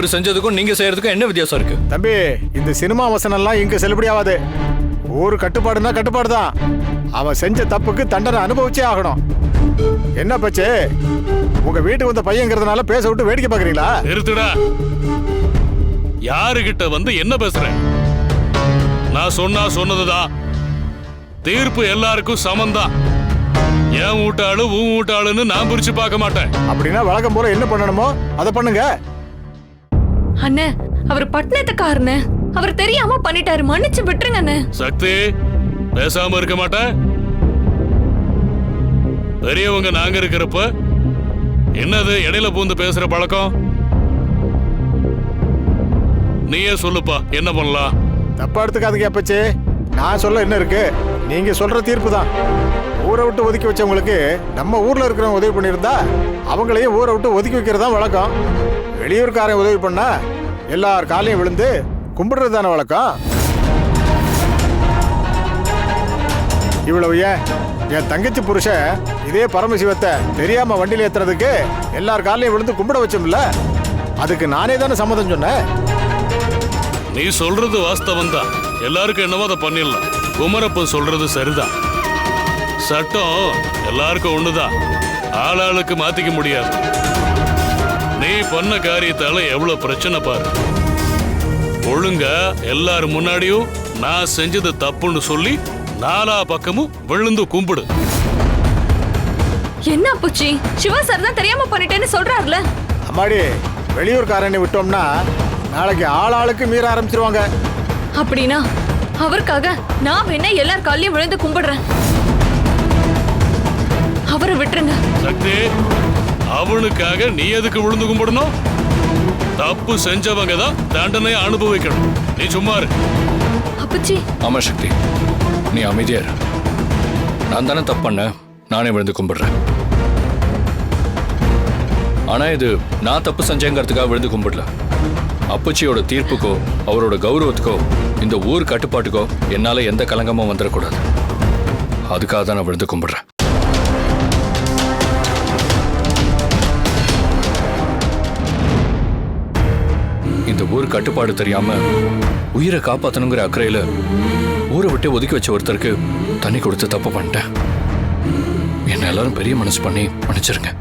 அவர் செஞ்சதுக்கும் நீங்க செய்யறதுக்கும் என்ன வித்தியாசம் இருக்கு? தம்பி, இந்த சினிமா வசனம் எல்லாம் இங்க செல்லுபடி ஆகாது. ஊரு கட்டுப்பாடுனா கட்டுப்பாடு தான். அவன் செஞ்ச தப்புக்கு தண்டனை அனுபவிச்சே ஆகணும். என்ன பச்சே, உங்க வீட்டுக்கு வந்த பையங்கிறதுனால பேச விட்டு வேடிக்கை பாக்குறீங்களா? நிறுத்துடா. யாருகிட்ட வந்து என்ன பேசுறேன்? நான் சொன்னதுதான். தீர்ப்பு எல்லாருக்கும் சமந்தான். என் வீட்டாளு உன் வீட்டாளுன்னு நான் பிரிச்சு பார்க்க மாட்டேன். அப்படின்னா வழக்கம் போல என்ன பண்ணணுமோ அதை பண்ணுங்க. அண்ணே, அவர் பட்டணத்துக்காரனே, அவர் தெரியாம பண்ணிட்டாரு, மன்னிச்சு விட்டுருங்க அண்ணே. சக்தி, பேசாம இருக்க மாட்டேன். பெரியவங்க நாங்க இருக்கிறப்ப என்னது இடையில பூந்து பேசுற பழக்கம்? நீயே சொல்லுப்பா, என்ன பண்ணலாம்? தப்பா எடுத்துக்காதீங்க அப்பச்சே. நான் சொல்ல என்ன இருக்கு? நீங்க சொல்ற தீர்ப்பு தான். ஊரை விட்டு ஒதுக்கி வச்சவங்களுக்கு நம்ம ஊர்ல இருக்கிறவங்க உதவி பண்ணியிருந்தா அவங்களையும் ஊரை விட்டு ஒதுக்கி வைக்கிறதா வழக்கம். வெளியூர்காரன் உதவி பண்ணா எல்லார் காலையும் விழுந்து கும்பிடுறது தானே வழக்கம். இவ்வளவு ஏன் என் தங்கச்சி புருஷன் இதே பரமசிவத்தை தெரியாம வண்டியில ஏத்துறதுக்கு எல்லார் காலையும் விழுந்து கும்பிட வச்சோம்ல, அதுக்கு நானே தானே சம்மதம் சொன்னேன். நீ சொல்றது வாஸ்தவம் தான். எல்லாருக்கும் என்னவோ அதை பண்ணிடலாம். குமரப்பன் சொல்றது சரிதான். சட்டம் எல்லாருக்கும் ஒண்ணுதான். ஆளாளுக்கு மாத்திக்க முடியாது. நீ பண்ண காரியத்தால எவ்வளவு பிரச்சனை பாரு. ஒழுங்கா எல்லாரும் முன்னாடியும் நான் செஞ்சது தப்புன்னு சொல்லி நாலா பக்கமும் விழுந்து கும்பிடு. என்ன புச்சி, சிவா சார் தான் தெரியாம பண்ணிட்டேன்னு சொல்றாருல. அம்மாடி, வெளியூர்காரனை விட்டோம்னா நாளைக்கு ஆளாளுக்கு மீற ஆரம்பிச்சிருவாங்க. அப்படின்னா அவருக்காக நான் வேணா எல்லார் காலையும் விழுந்து கும்பிடுறேன். அவரை விட்டுருங்க. சக்தி, அவனுக்காக நீ எதுக்கு விழுந்து கும்பிடணும்? தப்பு செஞ்சவங்க தான் தண்டனையை அனுபவிக்கணும். நீ சும்மா இரு. அப்பச்சி. ஆமா சக்தி, நீ அமைதியா இரு. நான் தானே தப்பு பண்ண, நானே விழுந்து கும்பிடுறேன். ஆனா இது நான் தப்பு செஞ்சேங்கிறதுக்காக விழுந்து கும்பிடல. அப்பச்சியோட தீர்ப்புக்கோ அவரோட கௌரவத்துக்கோ இந்த ஊர் கட்டுப்பாட்டுக்கோ என்னால எந்த கலங்கமும் வந்துடக்கூடாது. அதுக்காக தான் நான் விழுந்து கும்பிடுறேன். இந்த ஊர் கட்டுப்பாடு தெரியாம உயிரை காப்பாத்தணுங்கிற அக்கறையில ஊரை விட்டு ஒதுக்கி வச்ச ஒருத்தருக்கு தண்ணி கொடுத்து தப்பு பண்ணிட்டேன். என்ன எல்லாரும் பெரிய மனசு பண்ணி மன்னிச்சிருங்க.